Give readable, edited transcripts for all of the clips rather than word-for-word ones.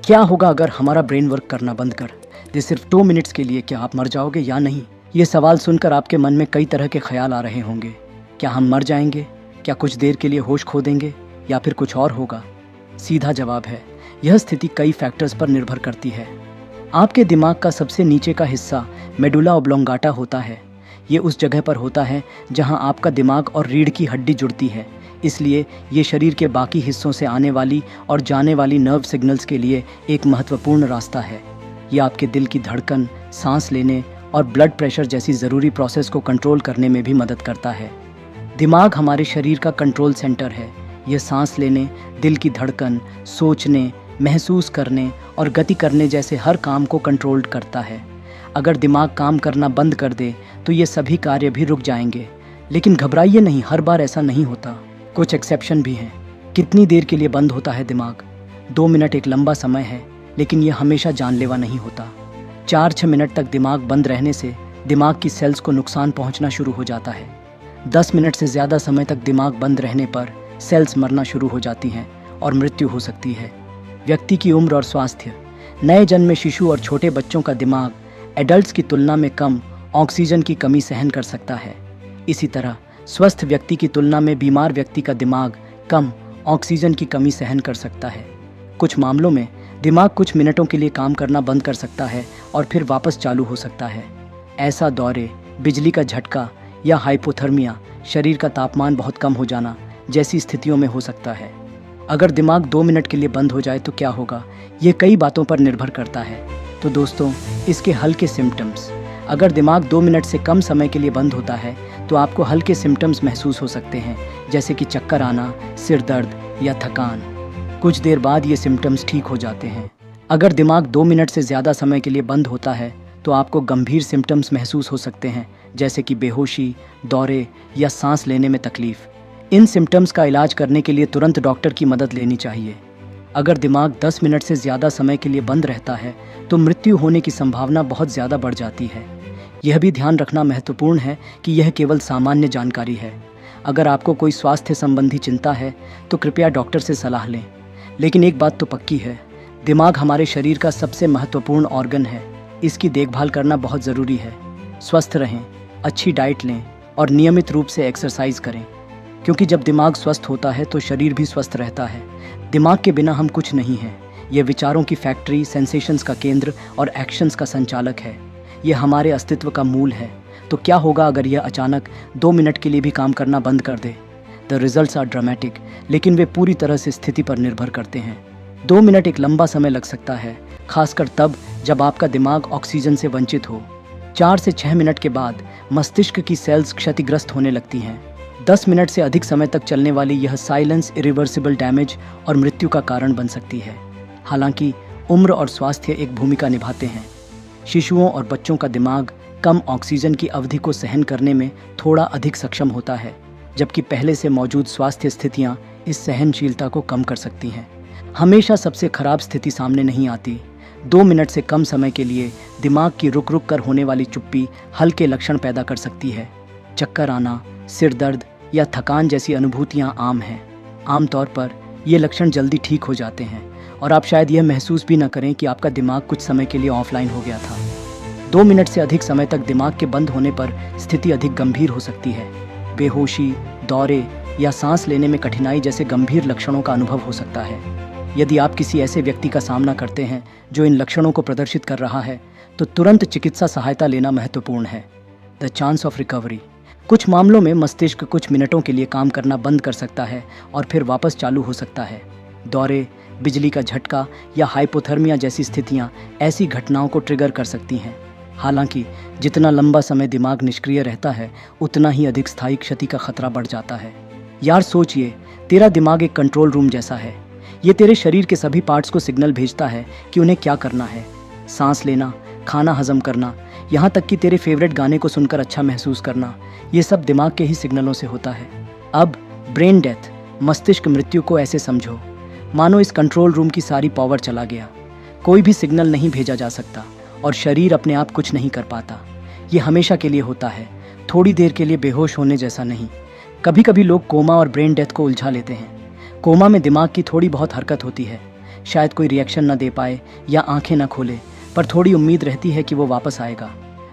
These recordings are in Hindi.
क्या होगा अगर हमारा ब्रेन वर्क करना बंद कर दे सिर्फ 2 मिनट्स के लिए? क्या आप मर जाओगे या नहीं? ये सवाल सुनकर आपके मन में कई तरह के ख्याल आ रहे होंगे। क्या हम मर जाएंगे? क्या कुछ देर के लिए होश खो देंगे? या फिर कुछ और होगा? सीधा जवाब है, यह स्थिति कई फैक्टर्स पर निर्भर करती है। आपके दिमाग का सबसे नीचे का हिस्सा मेडुला ओब्लोंगाटा होता है। ये उस जगह पर होता है जहां आपका दिमाग और रीढ़ की हड्डी जुड़ती है। इसलिए ये शरीर के बाकी हिस्सों से आने वाली और जाने वाली नर्व सिग्नल्स के लिए एक महत्वपूर्ण रास्ता है। ये आपके दिल की धड़कन, सांस लेने और ब्लड प्रेशर जैसी ज़रूरी प्रोसेस को कंट्रोल करने में भी मदद करता है। दिमाग हमारे शरीर का कंट्रोल सेंटर है। यह सांस लेने, दिल की धड़कन, सोचने, महसूस करने और गति करने जैसे हर काम को कंट्रोल करता है। अगर दिमाग काम करना बंद कर दे तो ये सभी कार्य भी रुक जाएंगे। लेकिन घबराइए नहीं, हर बार ऐसा नहीं होता। कुछ एक्सेप्शन भी हैं। कितनी देर के लिए बंद होता है दिमाग? 2 मिनट एक लंबा समय है, लेकिन यह हमेशा जानलेवा नहीं होता। 4-6 मिनट तक दिमाग बंद रहने से दिमाग की सेल्स को नुकसान पहुंचना शुरू हो जाता है। 10 मिनट से ज़्यादा समय तक दिमाग बंद रहने पर सेल्स मरना शुरू हो जाती हैं और मृत्यु हो सकती है। व्यक्ति की उम्र और स्वास्थ्य। नए जन्मे शिशु और छोटे बच्चों का दिमाग एडल्ट्स की तुलना में कम ऑक्सीजन की कमी सहन कर सकता है। इसी तरह स्वस्थ व्यक्ति की तुलना में बीमार व्यक्ति का दिमाग कम ऑक्सीजन की कमी सहन कर सकता है। कुछ मामलों में दिमाग कुछ मिनटों के लिए काम करना बंद कर सकता है और फिर वापस चालू हो सकता है। ऐसा दौरे, बिजली का झटका या हाइपोथर्मिया, शरीर का तापमान बहुत कम हो जाना जैसी स्थितियों में हो सकता है। अगर दिमाग 2 मिनट के लिए बंद हो जाए तो क्या होगा? ये कई बातों पर निर्भर करता है। तो दोस्तों, इसके हल्के सिम्टम्स। अगर दिमाग 2 मिनट से कम समय के लिए बंद होता है तो आपको हल्के सिम्टम्स महसूस हो सकते हैं, जैसे कि चक्कर आना, सिर दर्द या थकान। कुछ देर बाद ये सिम्टम्स ठीक हो जाते हैं। अगर दिमाग 2 मिनट से ज़्यादा समय के लिए बंद होता है तो आपको गंभीर सिम्टम्स महसूस हो सकते हैं, जैसे कि बेहोशी, दौरे या सांस लेने में तकलीफ। इन सिम्टम्स का इलाज करने के लिए तुरंत डॉक्टर की मदद लेनी चाहिए। अगर दिमाग 10 मिनट से ज़्यादा समय के लिए बंद रहता है तो मृत्यु होने की संभावना बहुत ज़्यादा बढ़ जाती है। यह भी ध्यान रखना महत्वपूर्ण है कि यह केवल सामान्य जानकारी है। अगर आपको कोई स्वास्थ्य संबंधी चिंता है तो कृपया डॉक्टर से सलाह लें। लेकिन एक बात तो पक्की है, दिमाग हमारे शरीर का सबसे महत्वपूर्ण ऑर्गन है। इसकी देखभाल करना बहुत ज़रूरी है। स्वस्थ रहें, अच्छी डाइट लें और नियमित रूप से एक्सरसाइज करें, क्योंकि जब दिमाग स्वस्थ होता है तो शरीर भी स्वस्थ रहता है। दिमाग के बिना हम कुछ नहीं हैं। यह विचारों की फैक्ट्री, सेंसेशंस का केंद्र और एक्शंस का संचालक है। यह हमारे अस्तित्व का मूल है। तो क्या होगा अगर यह अचानक 2 मिनट के लिए भी काम करना बंद कर दे? द रिजल्ट्स आर ड्रामेटिक, लेकिन वे पूरी तरह से स्थिति पर निर्भर करते हैं। 2 मिनट एक लंबा समय लग सकता है, खासकर तब जब आपका दिमाग ऑक्सीजन से वंचित हो। 4 से 6 मिनट के बाद मस्तिष्क की सेल्स क्षतिग्रस्त होने लगती हैं। 10 मिनट से अधिक समय तक चलने वाली यह साइलेंस इरिवर्सिबल डैमेज और मृत्यु का कारण बन सकती है। हालांकि उम्र और स्वास्थ्य एक भूमिका निभाते हैं। शिशुओं और बच्चों का दिमाग कम ऑक्सीजन की अवधि को सहन करने में थोड़ा अधिक सक्षम होता है, जबकि पहले से मौजूद स्वास्थ्य स्थितियां इस सहनशीलता को कम कर सकती हैं। हमेशा सबसे खराब स्थिति सामने नहीं आती। 2 मिनट से कम समय के लिए दिमाग की रुक रुक कर होने वाली चुप्पी हल्के लक्षण पैदा कर सकती है। चक्कर आना, सिर दर्द या थकान जैसी अनुभूतियां आम हैं। आमतौर पर ये लक्षण जल्दी ठीक हो जाते हैं और आप शायद यह महसूस भी न करें कि आपका दिमाग कुछ समय के लिए ऑफलाइन हो गया था। 2 मिनट से अधिक समय तक दिमाग के बंद होने पर स्थिति अधिक गंभीर हो सकती है। बेहोशी, दौरे या सांस लेने में कठिनाई जैसे गंभीर लक्षणों का अनुभव हो सकता है। यदि आप किसी ऐसे व्यक्ति का सामना करते हैं जो इन लक्षणों को प्रदर्शित कर रहा है तो तुरंत चिकित्सा सहायता लेना महत्वपूर्ण है। The chance of recovery. कुछ मामलों में मस्तिष्क कुछ मिनटों के लिए काम करना बंद कर सकता है और फिर वापस चालू हो सकता है। दौरे, बिजली का झटका या हाइपोथर्मिया जैसी स्थितियां ऐसी घटनाओं को ट्रिगर कर सकती हैं। हालांकि जितना लंबा समय दिमाग निष्क्रिय रहता है उतना ही अधिक स्थायी क्षति का खतरा बढ़ जाता है। यार सोचिए, तेरा दिमाग एक कंट्रोल रूम जैसा है। ये तेरे शरीर के सभी पार्ट्स को सिग्नल भेजता है कि उन्हें क्या करना है। सांस लेना, खाना हजम करना, यहाँ तक कि तेरे फेवरेट गाने को सुनकर अच्छा महसूस करना, ये सब दिमाग के ही सिग्नलों से होता है। अब ब्रेन डेथ, मस्तिष्क मृत्यु को ऐसे समझो मानो इस कंट्रोल रूम की सारी पावर चला गया। कोई भी सिग्नल नहीं भेजा जा सकता और शरीर अपने आप कुछ नहीं कर पाता। ये हमेशा के लिए होता है, थोड़ी देर के लिए बेहोश होने जैसा नहीं। कभी कभी लोग कोमा और ब्रेन डेथ को उलझा लेते हैं। कोमा में दिमाग की थोड़ी बहुत हरकत होती है, शायद कोई रिएक्शन ना दे पाए या आंखें ना खोले, पर थोड़ी उम्मीद रहती है कि वो वापस आएगा।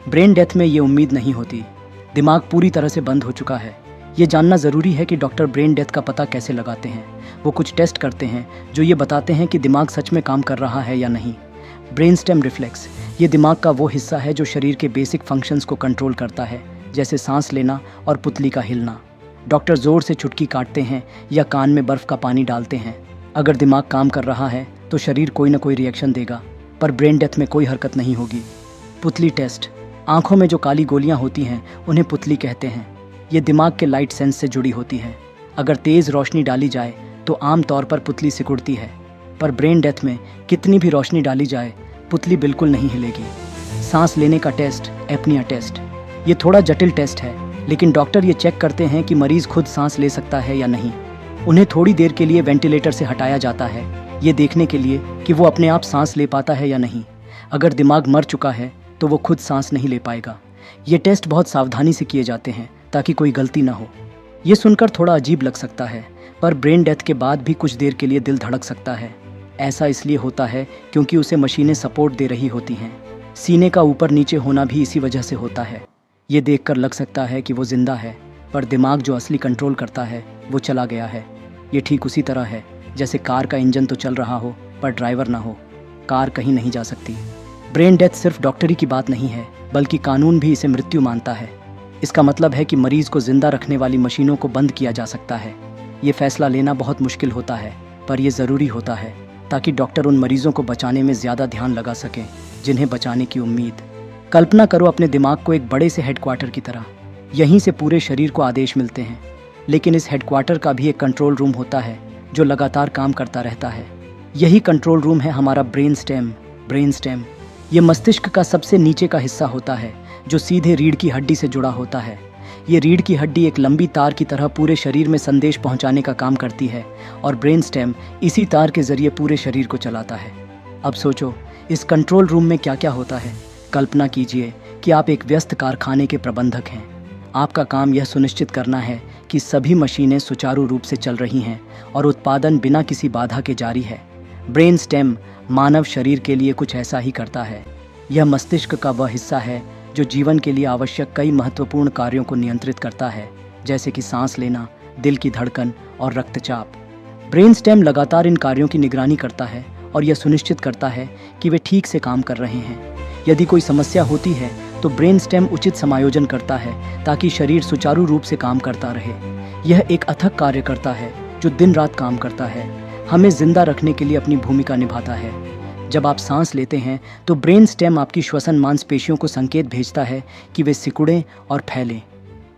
ब्रेन डेथ में ये उम्मीद नहीं होती। दिमाग पूरी तरह से बंद हो चुका है। ये जानना ज़रूरी है कि डॉक्टर ब्रेन डेथ का पता कैसे लगाते हैं। वो कुछ टेस्ट करते हैं जो ये बताते हैं कि दिमाग सच में काम कर रहा है या नहीं। ब्रेन स्टेम रिफ्लेक्स, ये दिमाग का वो हिस्सा है जो शरीर के बेसिक फंक्शंस को कंट्रोल करता है, जैसे सांस लेना और पुतली का हिलना। डॉक्टर ज़ोर से चुटकी काटते हैं या कान में बर्फ़ का पानी डालते हैं। अगर दिमाग काम कर रहा है तो शरीर कोई ना कोई रिएक्शन देगा, पर ब्रेन डेथ में कोई हरकत नहीं होगी। पुतली टेस्ट, आँखों में जो काली गोलियाँ होती हैं उन्हें पुतली कहते हैं। ये दिमाग के लाइट सेंस से जुड़ी होती है। अगर तेज़ रोशनी डाली जाए तो आम तौर पर पुतली सिकुड़ती है, पर ब्रेन डेथ में कितनी भी रोशनी डाली जाए पुतली बिल्कुल नहीं हिलेगी। सांस लेने का टेस्ट, एपनिया टेस्ट, ये थोड़ा जटिल टेस्ट है, लेकिन डॉक्टर ये चेक करते हैं कि मरीज़ खुद सांस ले सकता है या नहीं। उन्हें थोड़ी देर के लिए वेंटिलेटर से हटाया जाता है, ये देखने के लिए कि वो अपने आप सांस ले पाता है या नहीं। अगर दिमाग मर चुका है तो वो खुद सांस नहीं ले पाएगा। ये टेस्ट बहुत सावधानी से किए जाते हैं ताकि कोई गलती ना हो। ये सुनकर थोड़ा अजीब लग सकता है, पर ब्रेन डेथ के बाद भी कुछ देर के लिए दिल धड़क सकता है। ऐसा इसलिए होता है क्योंकि उसे मशीनें सपोर्ट दे रही होती हैं। सीने का ऊपर नीचे होना भी इसी वजह से होता है। ये देखकर लग सकता है कि वो जिंदा है, पर दिमाग जो असली कंट्रोल करता है वो चला गया है। ये ठीक उसी तरह है जैसे कार का इंजन तो चल रहा हो पर ड्राइवर ना हो, कार कहीं नहीं जा सकती। ब्रेन डेथ सिर्फ डॉक्टरी की बात नहीं है, बल्कि कानून भी इसे मृत्यु मानता है। इसका मतलब है कि मरीज को जिंदा रखने वाली मशीनों को बंद किया जा सकता है। ये फैसला लेना बहुत मुश्किल होता है, पर यह ज़रूरी होता है ताकि डॉक्टर उन मरीजों को बचाने में ज़्यादा ध्यान लगा सकें जिन्हें बचाने की उम्मीद। कल्पना करो अपने दिमाग को एक बड़े से हेडक्वार्टर की तरह। यहीं से पूरे शरीर को आदेश मिलते हैं, लेकिन इस हेडक्वार्टर का भी एक कंट्रोल रूम होता है जो लगातार काम करता रहता है। यही कंट्रोल रूम है हमारा ब्रेन स्टेम। ब्रेन स्टेम ये मस्तिष्क का सबसे नीचे का हिस्सा होता है जो सीधे रीढ़ की हड्डी से जुड़ा होता है। ये रीढ़ की हड्डी एक लंबी तार की तरह पूरे शरीर में संदेश पहुंचाने का काम करती है और ब्रेन स्टेम इसी तार के जरिए पूरे शरीर को चलाता है। अब सोचो इस कंट्रोल रूम में क्या क्या होता है। कल्पना कीजिए कि आप एक व्यस्त कारखाने के प्रबंधक हैं। आपका काम यह सुनिश्चित करना है कि सभी मशीनें सुचारू रूप से चल रही हैं और उत्पादन बिना किसी बाधा के जारी है। ब्रेन स्टेम मानव शरीर के लिए कुछ ऐसा ही करता है। यह मस्तिष्क का वह हिस्सा है जो जीवन के लिए आवश्यक कई महत्वपूर्ण कार्यों को नियंत्रित करता है, जैसे कि सांस लेना, दिल की धड़कन और रक्तचाप। ब्रेन स्टेम लगातार इन कार्यों की निगरानी करता है और यह सुनिश्चित करता है कि वे ठीक से काम कर रहे हैं। यदि कोई समस्या होती है तो ब्रेन स्टेम उचित समायोजन करता है ताकि शरीर सुचारू रूप से काम करता रहे। यह एक अथक कार्य करता है जो दिन रात काम करता है, हमें जिंदा रखने के लिए अपनी भूमिका निभाता है। जब आप सांस लेते हैं तो ब्रेन स्टेम आपकी श्वसन मांसपेशियों को संकेत भेजता है कि वे सिकुड़ें और फैलें।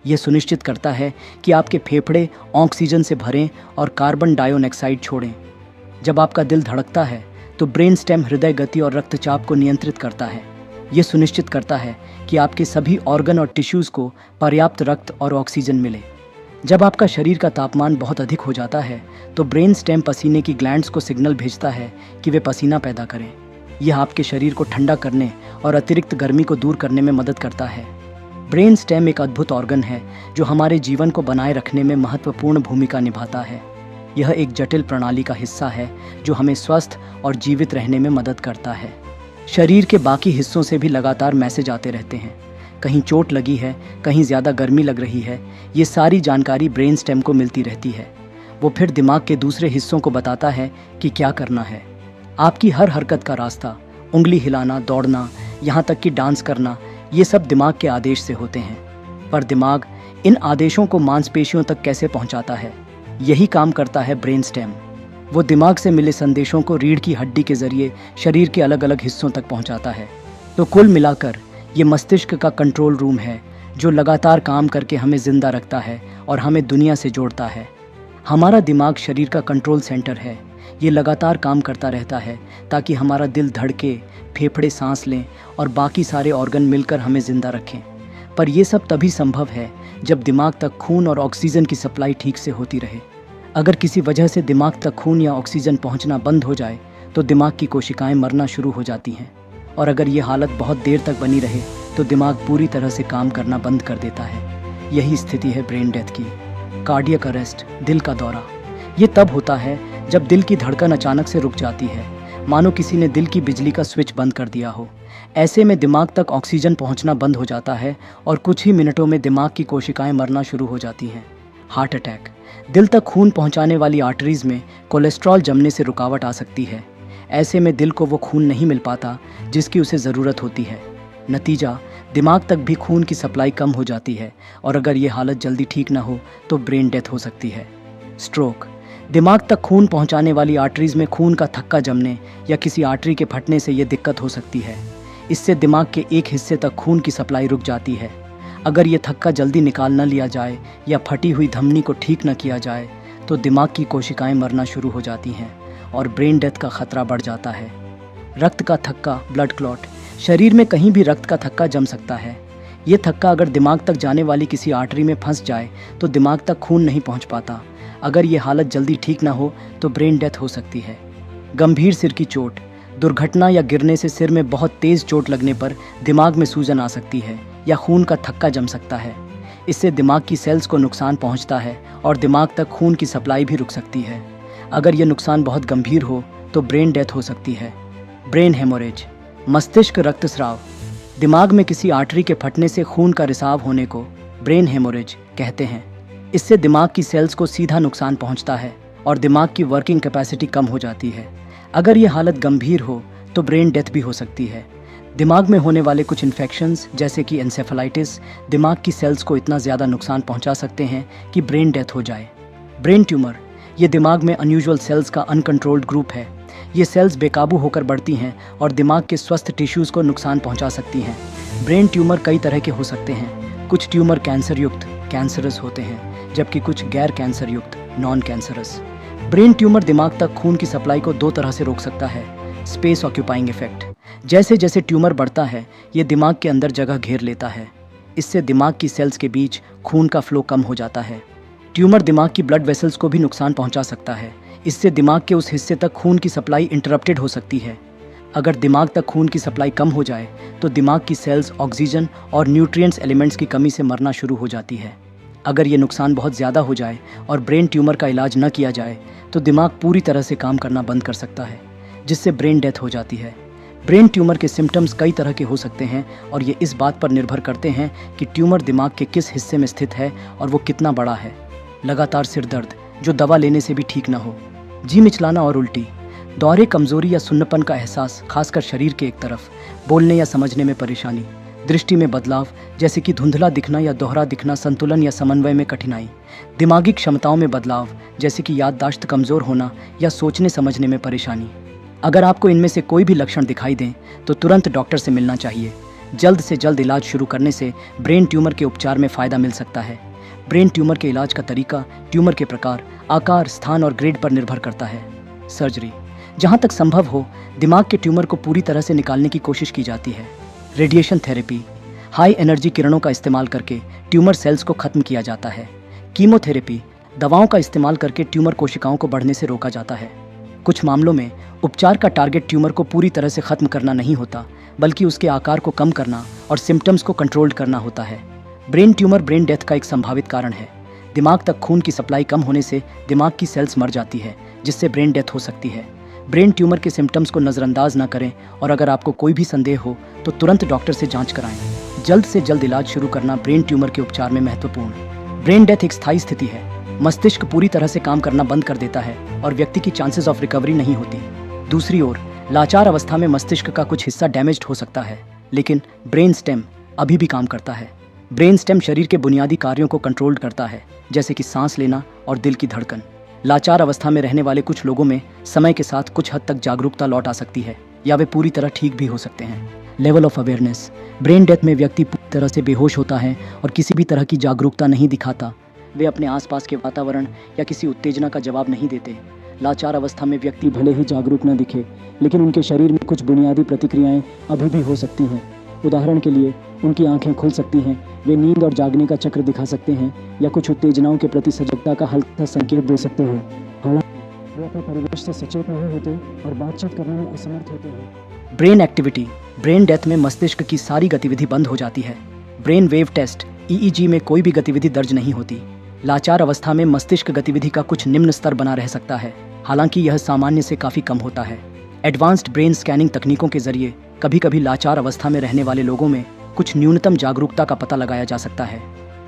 यह सुनिश्चित करता है कि आपके फेफड़े ऑक्सीजन से भरें और कार्बन डाइऑक्साइड छोड़ें। जब आपका दिल धड़कता है तो ब्रेन स्टेम हृदय गति और रक्तचाप को नियंत्रित करता है। यह सुनिश्चित करता है कि आपके सभी ऑर्गन और टिश्यूज़ को पर्याप्त रक्त और ऑक्सीजन मिले। जब आपका शरीर का तापमान बहुत अधिक हो जाता है तो ब्रेन स्टेम पसीने की ग्लैंड्स को सिग्नल भेजता है कि वे पसीना पैदा करें। यह आपके शरीर को ठंडा करने और अतिरिक्त गर्मी को दूर करने में मदद करता है। ब्रेन स्टेम एक अद्भुत ऑर्गन है जो हमारे जीवन को बनाए रखने में महत्वपूर्ण भूमिका निभाता है। यह एक जटिल प्रणाली का हिस्सा है जो हमें स्वस्थ और जीवित रहने में मदद करता है। शरीर के बाकी हिस्सों से भी लगातार मैसेज आते रहते हैं। कहीं चोट लगी है, कहीं ज़्यादा गर्मी लग रही है, ये सारी जानकारी ब्रेन स्टेम को मिलती रहती है। वो फिर दिमाग के दूसरे हिस्सों को बताता है कि क्या करना है। आपकी हर हरकत का रास्ता, उंगली हिलाना, दौड़ना, यहाँ तक कि डांस करना, ये सब दिमाग के आदेश से होते हैं। पर दिमाग इन आदेशों को मांसपेशियों तक कैसे पहुँचाता है, यही काम करता है ब्रेन स्टेम। वो दिमाग से मिले संदेशों को रीढ़ की हड्डी के जरिए शरीर के अलग अलग हिस्सों तक पहुँचाता है। तो कुल मिलाकर ये मस्तिष्क का कंट्रोल रूम है जो लगातार काम करके हमें जिंदा रखता है और हमें दुनिया से जोड़ता है। हमारा दिमाग शरीर का कंट्रोल सेंटर है। ये लगातार काम करता रहता है ताकि हमारा दिल धड़के, फेफड़े सांस लें और बाकी सारे ऑर्गन मिलकर हमें जिंदा रखें। पर यह सब तभी संभव है जब दिमाग तक खून और ऑक्सीजन की सप्लाई ठीक से होती रहे। अगर किसी वजह से दिमाग तक खून या ऑक्सीजन पहुंचना बंद हो जाए तो दिमाग की कोशिकाएं मरना शुरू हो जाती हैं, और अगर ये हालत बहुत देर तक बनी रहे तो दिमाग पूरी तरह से काम करना बंद कर देता है। यही स्थिति है ब्रेन डेथ की। कार्डियक अरेस्ट, दिल का दौरा, ये तब होता है जब दिल की धड़कन अचानक से रुक जाती है, मानो किसी ने दिल की बिजली का स्विच बंद कर दिया हो। ऐसे में दिमाग तक ऑक्सीजन पहुंचना बंद हो जाता है और कुछ ही मिनटों में दिमाग की कोशिकाएं मरना शुरू हो जाती हैं। Heart attack. दिल तक खून पहुंचाने वाली आर्टरीज में कोलेस्ट्रॉल जमने से रुकावट आ सकती है। ऐसे में दिल को वो खून नहीं मिल पाता जिसकी उसे ज़रूरत होती है। नतीजा, दिमाग तक भी खून की सप्लाई कम हो जाती है और अगर ये हालत जल्दी ठीक ना हो तो ब्रेन डेथ हो सकती है। स्ट्रोक। दिमाग तक खून पहुंचाने वाली आर्टरीज में खून का थक्का जमने या किसी आर्टरी के फटने से ये दिक्कत हो सकती है। इससे दिमाग के एक हिस्से तक खून की सप्लाई रुक जाती है। अगर ये थक्का जल्दी निकाल न लिया जाए या फटी हुई धमनी को ठीक न किया जाए तो दिमाग की कोशिकाएं मरना शुरू हो जाती हैं और ब्रेन डेथ का खतरा बढ़ जाता है। रक्त का थक्का, ब्लड क्लॉट। शरीर में कहीं भी रक्त का थक्का जम सकता है। ये थक्का अगर दिमाग तक जाने वाली किसी आर्टरी में फंस जाए तो दिमाग तक खून नहीं पहुंच पाता। अगर ये हालत जल्दी ठीक ना हो तो ब्रेन डेथ हो सकती है। गंभीर सिर की चोट। दुर्घटना या गिरने से सिर में बहुत तेज़ चोट लगने पर दिमाग में सूजन आ सकती है या खून का थक्का जम सकता है। इससे दिमाग की सेल्स को नुकसान पहुंचता है और दिमाग तक खून की सप्लाई भी रुक सकती है। अगर यह नुकसान बहुत गंभीर हो तो ब्रेन डेथ हो सकती है। Brain haemorrhage. मस्तिष्क रक्तस्राव। दिमाग में किसी आर्टरी के फटने से खून का रिसाव होने को ब्रेन हेमोरेज कहते हैं। इससे दिमाग की सेल्स को सीधा नुकसान पहुंचता है और दिमाग की वर्किंग कैपेसिटी कम हो जाती है। अगर ये हालत गंभीर हो तो ब्रेन डेथ भी हो सकती है। दिमाग में होने वाले कुछ इन्फेक्शंस जैसे कि एंसेफेलाइटिस दिमाग की सेल्स को इतना ज़्यादा नुकसान पहुंचा सकते हैं कि ब्रेन डेथ हो जाए। Brain tumour. ये दिमाग में अनयूजुअल सेल्स का अनकंट्रोल्ड ग्रुप है। ये सेल्स बेकाबू होकर बढ़ती हैं और दिमाग के स्वस्थ टिश्यूज़ को नुकसान पहुंचा सकती हैं। ब्रेन ट्यूमर कई तरह के हो सकते हैं। कुछ ट्यूमर कैंसर युक्त कैंसरस होते हैं जबकि कुछ गैर कैंसर युक्त नॉन कैंसरस। ब्रेन ट्यूमर दिमाग तक खून की सप्लाई को दो तरह से रोक सकता है। Space occupying effect. जैसे जैसे ट्यूमर बढ़ता है ये दिमाग के अंदर जगह घेर लेता है। इससे दिमाग की सेल्स के बीच खून का फ्लो कम हो जाता है। ट्यूमर दिमाग की ब्लड वेसल्स को भी नुकसान पहुंचा सकता है। इससे दिमाग के उस हिस्से तक खून की सप्लाई इंटरप्टेड हो सकती है। अगर दिमाग तक खून की सप्लाई कम हो जाए तो दिमाग की सेल्स ऑक्सीजन और न्यूट्रिएंट्स एलिमेंट्स की कमी से मरना शुरू हो जाती है। अगर ये नुकसान बहुत ज़्यादा हो जाए और ब्रेन ट्यूमर का इलाज न किया जाए तो दिमाग पूरी तरह से काम करना बंद कर सकता है जिससे ब्रेन डेथ हो जाती है। ब्रेन ट्यूमर के सिम्टम्स कई तरह के हो सकते हैं और ये इस बात पर निर्भर करते हैं कि ट्यूमर दिमाग के किस हिस्से में स्थित है और वो कितना बड़ा है। लगातार सिर दर्द जो दवा लेने से भी ठीक ना हो। जी मिचलाना और उल्टी। दौरे, कमजोरी या सुन्नपन का एहसास खासकर शरीर के एक तरफ। बोलने या समझने में परेशानी। दृष्टि में बदलाव जैसे कि धुंधला दिखना या दोहरा दिखना, संतुलन या समन्वय में कठिनाई। दिमागी क्षमताओं में बदलाव जैसे कि याददाश्त कमज़ोर होना या सोचने समझने में परेशानी। अगर आपको इनमें से कोई भी लक्षण दिखाई दें तो तुरंत डॉक्टर से मिलना चाहिए। जल्द से जल्द इलाज शुरू करने से ब्रेन ट्यूमर के उपचार में फ़ायदा मिल सकता है। ब्रेन ट्यूमर के इलाज का तरीका ट्यूमर के प्रकार, आकार, स्थान और ग्रेड पर निर्भर करता है। सर्जरी। जहाँ तक संभव हो दिमाग के ट्यूमर को पूरी तरह से निकालने की कोशिश की जाती है। Radiation therapy. हाई एनर्जी किरणों का इस्तेमाल करके ट्यूमर सेल्स को खत्म किया जाता है। कीमोथेरेपी। दवाओं का इस्तेमाल करके ट्यूमर कोशिकाओं को बढ़ने से रोका जाता है। कुछ मामलों में उपचार का टारगेट ट्यूमर को पूरी तरह से खत्म करना नहीं होता बल्कि उसके आकार को कम करना और सिम्टम्स को कंट्रोल करना होता है। ब्रेन ट्यूमर ब्रेन डेथ का एक संभावित कारण है। दिमाग तक खून की सप्लाई कम होने से दिमाग की सेल्स मर जाती है जिससे ब्रेन डेथ हो सकती है। ब्रेन ट्यूमर के सिम्टम्स को नज़रअंदाज ना करें और अगर आपको कोई भी संदेह हो तो तुरंत डॉक्टर से जांच कराएं। जल्द से जल्द इलाज शुरू करना ब्रेन ट्यूमर के उपचार में महत्वपूर्ण। ब्रेन डेथ एक स्थायी स्थिति है। मस्तिष्क पूरी तरह से काम करना बंद कर देता है और व्यक्ति की चांसेस ऑफ रिकवरी नहीं होती। दूसरी ओर लाचार अवस्था में मस्तिष्क का कुछ हिस्सा डैमेज्ड हो सकता है लेकिन ब्रेन स्टेम अभी भी काम करता है। ब्रेन स्टेम शरीर के बुनियादी कार्यों को कंट्रोल करता है जैसे कि सांस लेना और दिल की धड़कन। लाचार अवस्था में रहने वाले कुछ लोगों में समय के साथ कुछ हद तक जागरूकता लौट आ सकती है या वे पूरी तरह ठीक भी हो सकते हैं। Level of awareness. Brain death में व्यक्ति पूरी तरह से बेहोश होता है और किसी भी तरह की जागरूकता नहीं दिखाता। वे अपने आसपास के वातावरण या किसी उत्तेजना का जवाब नहीं देते। लाचार अवस्था में व्यक्ति भले ही जागरूक न दिखे लेकिन उनके शरीर में कुछ बुनियादी प्रतिक्रियाएं अभी भी हो सकती हैं। उदाहरण के लिए उनकी आंखें खुल सकती हैं, वे नींद और जागने का चक्र दिखा सकते हैं या कुछ उत्तेजनाओं के प्रति सजगता का हल्का संकेत दे सकते हैं। हालांकि वे अपने परिवेश से सचेत नहीं होते और बातचीत करने में असमर्थ होते हैं। Brain activity. ब्रेन डेथ में मस्तिष्क की सारी गतिविधि बंद हो जाती है। ब्रेन वेव टेस्ट EEG में कोई भी गतिविधि दर्ज नहीं होती। लाचार अवस्था में मस्तिष्क गतिविधि का कुछ निम्न स्तर बना रह सकता है। हालांकि यह सामान्य से काफ़ी कम होता है। एडवांस्ड ब्रेन स्कैनिंग तकनीकों के जरिए कभी कभी लाचार अवस्था में रहने वाले लोगों में कुछ न्यूनतम जागरूकता का पता लगाया जा सकता है।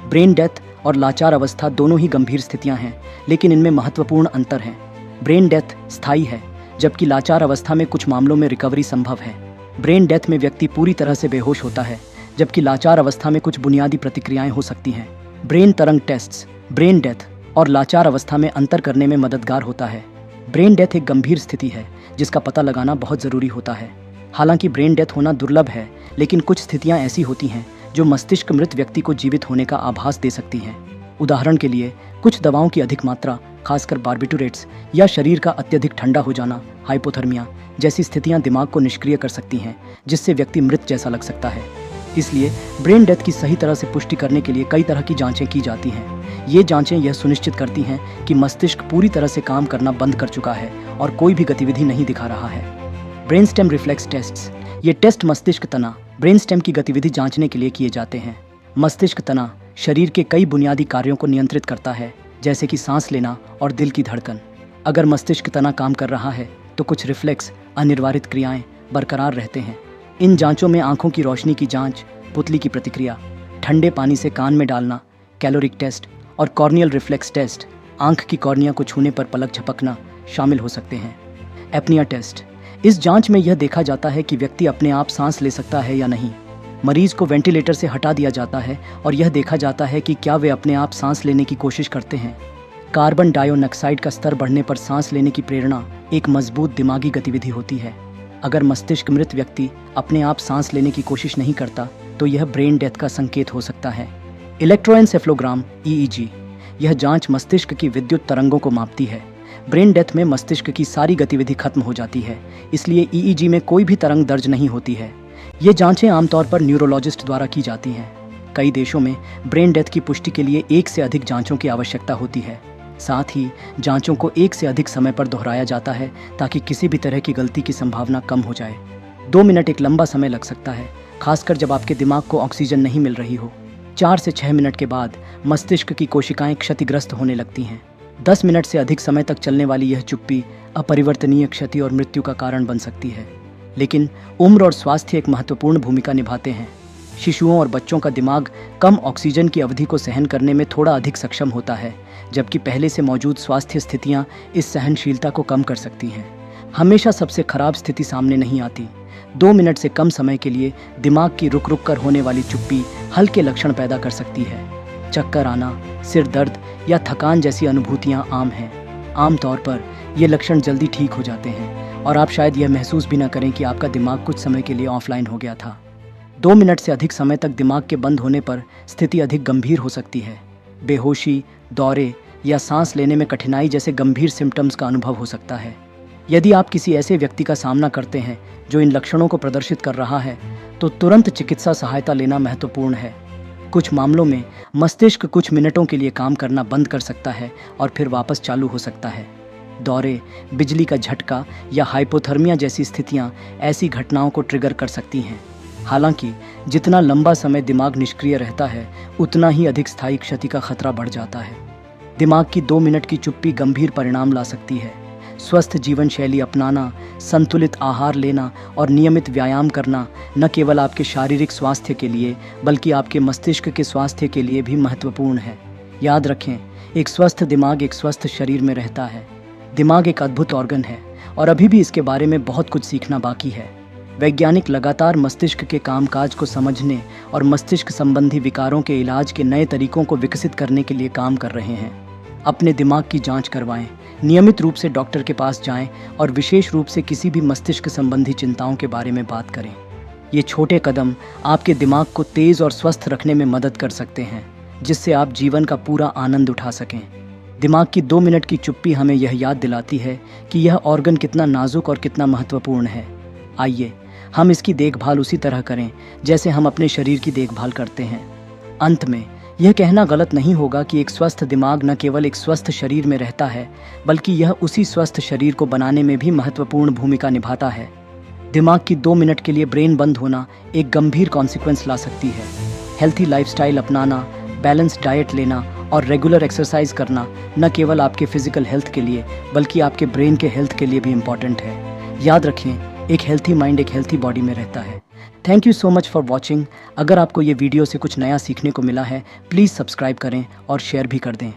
ब्रेन डेथ और लाचार अवस्था दोनों ही गंभीर स्थितियां हैं, लेकिन इनमें महत्वपूर्ण अंतर है। ब्रेन डेथ स्थायी है, जबकि लाचार अवस्था में कुछ मामलों में रिकवरी संभव है। ब्रेन डेथ में व्यक्ति पूरी तरह से बेहोश होता है, जबकि लाचार अवस्था में कुछ बुनियादी प्रतिक्रियाएं हो सकती हैं। ब्रेन तरंग टेस्ट्स ब्रेन डेथ और लाचार अवस्था में अंतर करने में मददगार होता है। ब्रेन डेथ एक गंभीर स्थिति है जिसका पता लगाना बहुत ज़रूरी होता है। हालांकि ब्रेन डेथ होना दुर्लभ है, लेकिन कुछ स्थितियां ऐसी होती हैं जो मस्तिष्क मृत व्यक्ति को जीवित होने का आभास दे सकती हैं। उदाहरण के लिए, कुछ दवाओं की अधिक मात्रा, खासकर बार्बिटूरेट्स, या शरीर का अत्यधिक ठंडा हो जाना, हाइपोथर्मिया जैसी स्थितियां दिमाग को निष्क्रिय कर सकती हैं, जिससे व्यक्ति मृत जैसा लग सकता है। इसलिए ब्रेन डेथ की सही तरह से पुष्टि करने के लिए कई तरह की जांचें की जाती हैं। ये जांचें यह सुनिश्चित करती हैं कि मस्तिष्क पूरी तरह से काम करना बंद कर चुका है और कोई भी गतिविधि नहीं दिखा रहा है। ब्रेनस्टेम रिफ्लेक्स टेस्ट्स ये टेस्ट मस्तिष्क तना ब्रेनस्टेम की गतिविधि जांचने के लिए किए जाते हैं। मस्तिष्क तना शरीर के कई बुनियादी कार्यों को नियंत्रित करता है, जैसे कि सांस लेना और दिल की धड़कन। अगर मस्तिष्क तना काम कर रहा है तो कुछ रिफ्लेक्स अनिर्वारित क्रियाएं बरकरार रहते हैं। इन जांचों में आंखों की रोशनी की जांच, पुतली की प्रतिक्रिया, ठंडे पानी से कान में डालना, कैलोरिक टेस्ट और कॉर्नियल रिफ्लेक्स टेस्ट, आंख की कॉर्निया को छूने पर पलक झपकना शामिल हो सकते हैं। एपनिया टेस्ट इस जांच में यह देखा जाता है कि व्यक्ति अपने आप सांस ले सकता है या नहीं। मरीज को वेंटिलेटर से हटा दिया जाता है और यह देखा जाता है कि क्या वे अपने आप सांस लेने की कोशिश करते हैं। कार्बन डाइऑक्साइड का स्तर बढ़ने पर सांस लेने की प्रेरणा एक मजबूत दिमागी गतिविधि होती है। अगर मस्तिष्क मृत व्यक्ति अपने आप सांस लेने की कोशिश नहीं करता तो यह ब्रेन डेथ का संकेत हो सकता है। इलेक्ट्रोएन्सेफलोग्राम EEG यह जांच मस्तिष्क की विद्युत तरंगों को मापती है। ब्रेन डेथ में मस्तिष्क की सारी गतिविधि खत्म हो जाती है, इसलिए EEG में कोई भी तरंग दर्ज नहीं होती है। ये जांचें आमतौर पर न्यूरोलॉजिस्ट द्वारा की जाती हैं। कई देशों में ब्रेन डेथ की पुष्टि के लिए एक से अधिक जांचों की आवश्यकता होती है। साथ ही जांचों को एक से अधिक समय पर दोहराया जाता है ताकि किसी भी तरह की गलती की संभावना कम हो जाए। 2 मिनट एक लंबा समय लग सकता है, खासकर जब आपके दिमाग को ऑक्सीजन नहीं मिल रही हो। 4 से 6 मिनट के बाद मस्तिष्क की कोशिकाएं क्षतिग्रस्त होने लगती हैं। 10 मिनट से अधिक समय तक चलने वाली यह चुप्पी अपरिवर्तनीय क्षति और मृत्यु का कारण बन सकती है। लेकिन उम्र और स्वास्थ्य एक महत्वपूर्ण भूमिका निभाते हैं। शिशुओं और बच्चों का दिमाग कम ऑक्सीजन की अवधि को सहन करने में थोड़ा अधिक सक्षम होता है, जबकि पहले से मौजूद स्वास्थ्य स्थितियां इस सहनशीलता को कम कर सकती हैं। हमेशा सबसे खराब स्थिति सामने नहीं आती। 2 मिनट से कम समय के लिए दिमाग की रुक रुक कर होने वाली चुप्पी हल्के लक्षण पैदा कर सकती है। चक्कर आना, सिर दर्द या थकान जैसी अनुभूतियां आम हैं। आमतौर पर ये लक्षण जल्दी ठीक हो जाते हैं और आप शायद यह महसूस भी न करें कि आपका दिमाग कुछ समय के लिए ऑफलाइन हो गया था। 2 मिनट से अधिक समय तक दिमाग के बंद होने पर स्थिति अधिक गंभीर हो सकती है। बेहोशी, दौरे या सांस लेने में कठिनाई जैसे गंभीर सिम्टम्स का अनुभव हो सकता है। यदि आप किसी ऐसे व्यक्ति का सामना करते हैं जो इन लक्षणों को प्रदर्शित कर रहा है, तो तुरंत चिकित्सा सहायता लेना महत्वपूर्ण है। कुछ मामलों में मस्तिष्क कुछ मिनटों के लिए काम करना बंद कर सकता है और फिर वापस चालू हो सकता है। दौरे, बिजली का झटका या हाइपोथर्मिया जैसी स्थितियां ऐसी घटनाओं को ट्रिगर कर सकती हैं। हालांकि जितना लंबा समय दिमाग निष्क्रिय रहता है, उतना ही अधिक स्थायी क्षति का खतरा बढ़ जाता है। दिमाग की 2 मिनट की चुप्पी गंभीर परिणाम ला सकती है। स्वस्थ जीवन शैली अपनाना, संतुलित आहार लेना और नियमित व्यायाम करना न केवल आपके शारीरिक स्वास्थ्य के लिए बल्कि आपके मस्तिष्क के स्वास्थ्य के लिए भी महत्वपूर्ण है। याद रखें, एक स्वस्थ दिमाग एक स्वस्थ शरीर में रहता है। दिमाग एक अद्भुत ऑर्गन है और अभी भी इसके बारे में बहुत कुछ सीखना बाकी है। वैज्ञानिक लगातार मस्तिष्क के कामकाज को समझने और मस्तिष्क संबंधी विकारों के इलाज के नए तरीकों को विकसित करने के लिए काम कर रहे हैं। अपने दिमाग की जांच करवाएं, नियमित रूप से डॉक्टर के पास जाएं और विशेष रूप से किसी भी मस्तिष्क संबंधी चिंताओं के बारे में बात करें। ये छोटे कदम आपके दिमाग को तेज और स्वस्थ रखने में मदद कर सकते हैं, जिससे आप जीवन का पूरा आनंद उठा सकें। दिमाग की 2 मिनट की चुप्पी हमें यह याद दिलाती है कि यह ऑर्गन कितना नाजुक और कितना महत्वपूर्ण है। आइए हम इसकी देखभाल उसी तरह करें जैसे हम अपने शरीर की देखभाल करते हैं। अंत में यह कहना गलत नहीं होगा कि एक स्वस्थ दिमाग न केवल एक स्वस्थ शरीर में रहता है, बल्कि यह उसी स्वस्थ शरीर को बनाने में भी महत्वपूर्ण भूमिका निभाता है। दिमाग की 2 मिनट के लिए ब्रेन बंद होना एक गंभीर कॉन्सिक्वेंस ला सकती है। हेल्थी लाइफस्टाइल अपनाना, बैलेंस डाइट लेना और रेगुलर एक्सरसाइज करना न केवल आपके फिजिकल हेल्थ के लिए बल्कि आपके ब्रेन के हेल्थ के लिए भी इम्पॉर्टेंट है। याद रखें, एक हेल्थी माइंड एक हेल्थी बॉडी में रहता है। Thank you so much for watching. अगर आपको ये वीडियो से कुछ नया सीखने को मिला है, प्लीज़ सब्सक्राइब करें और शेयर भी कर दें।